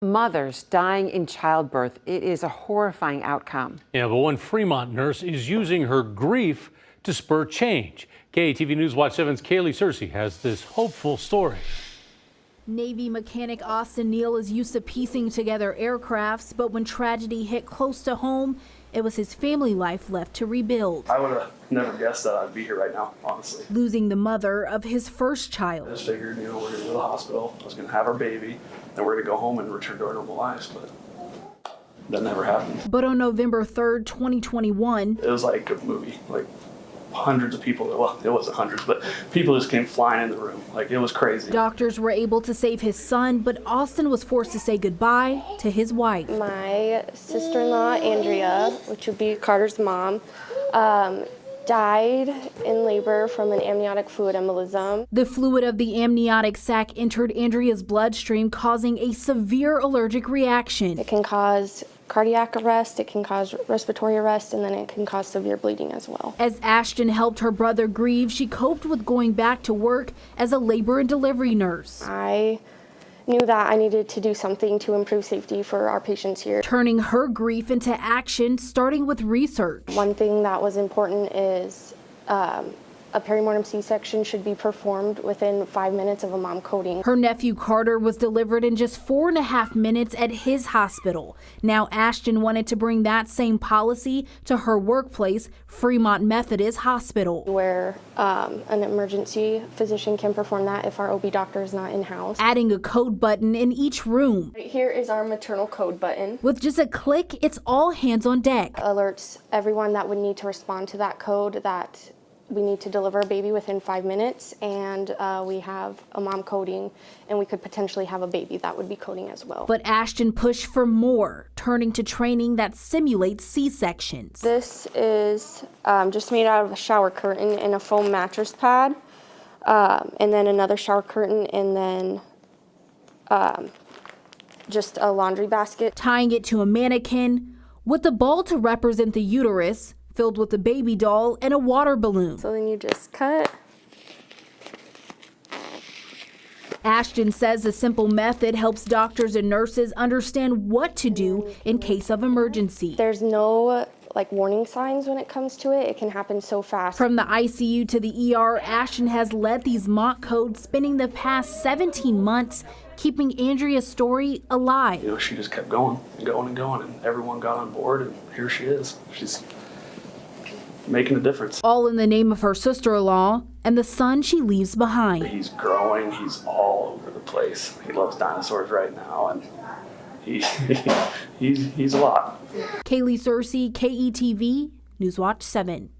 Mothers dying in childbirth. It is a horrifying outcome. Yeah, but one Fremont nurse is using her grief to spur change. KATV News Watch 7's Kaylee Searcy has this hopeful story. Navy mechanic Austin Neal is used to piecing together aircrafts, but when tragedy hit close to home, it was his family life left to rebuild. I would have never guessed that I'd be here right now, honestly. Losing the mother of his first child. I just figured, we're going to go to the hospital, I was going to have our baby, and we're going to go home and return to our normal lives, but that never happened. But on November 3rd, 2021, it was like a movie, like hundreds of people, well, it wasn't hundreds, but people just came flying in the room. Like, it was crazy. Doctors were able to save his son, but Austin was forced to say goodbye to his wife. My sister-in-law, Andrea, which would be Carter's mom, died in labor from an amniotic fluid embolism. The fluid of the amniotic sac entered Andrea's bloodstream, causing a severe allergic reaction. It can cause cardiac arrest, it can cause respiratory arrest, and then it can cause severe bleeding as well. As Ashton helped her brother grieve, she coped with going back to work as a labor and delivery nurse. I knew that I needed to do something to improve safety for our patients here. Turning her grief into action, starting with research. One thing that was important is a perimortem C-section should be performed within 5 minutes of a mom coding. Her nephew Carter was delivered in just 4.5 minutes at his hospital. Now Ashton wanted to bring that same policy to her workplace, Fremont Methodist Hospital, where an emergency physician can perform that if our OB doctor is not in-house. Adding a code button in each room. Right here is our maternal code button. With just a click, it's all hands on deck. Alerts everyone that would need to respond to that code that we need to deliver a baby within 5 minutes, and we have a mom coding, and we could potentially have a baby that would be coding as well. But Ashton pushed for more, turning to training that simulates C-sections. This is just made out of a shower curtain and a foam mattress pad, and then another shower curtain, and then just a laundry basket. Tying it to a mannequin with the ball to represent the uterus, filled with a baby doll and a water balloon. So then you just cut. Ashton says the simple method helps doctors and nurses understand what to do in case of emergency. There's no warning signs when it comes to it. It can happen so fast. From the ICU to the ER, Ashton has led these mock codes spending the past 17 months, keeping Andrea's story alive. She just kept going and going and going, and everyone got on board, and here she is. She's making a difference. All in the name of her sister-in-law and the son she leaves behind. He's growing, he's all over the place. He loves dinosaurs right now, and he's a lot. Kaylee Searcy, KETV, Newswatch 7.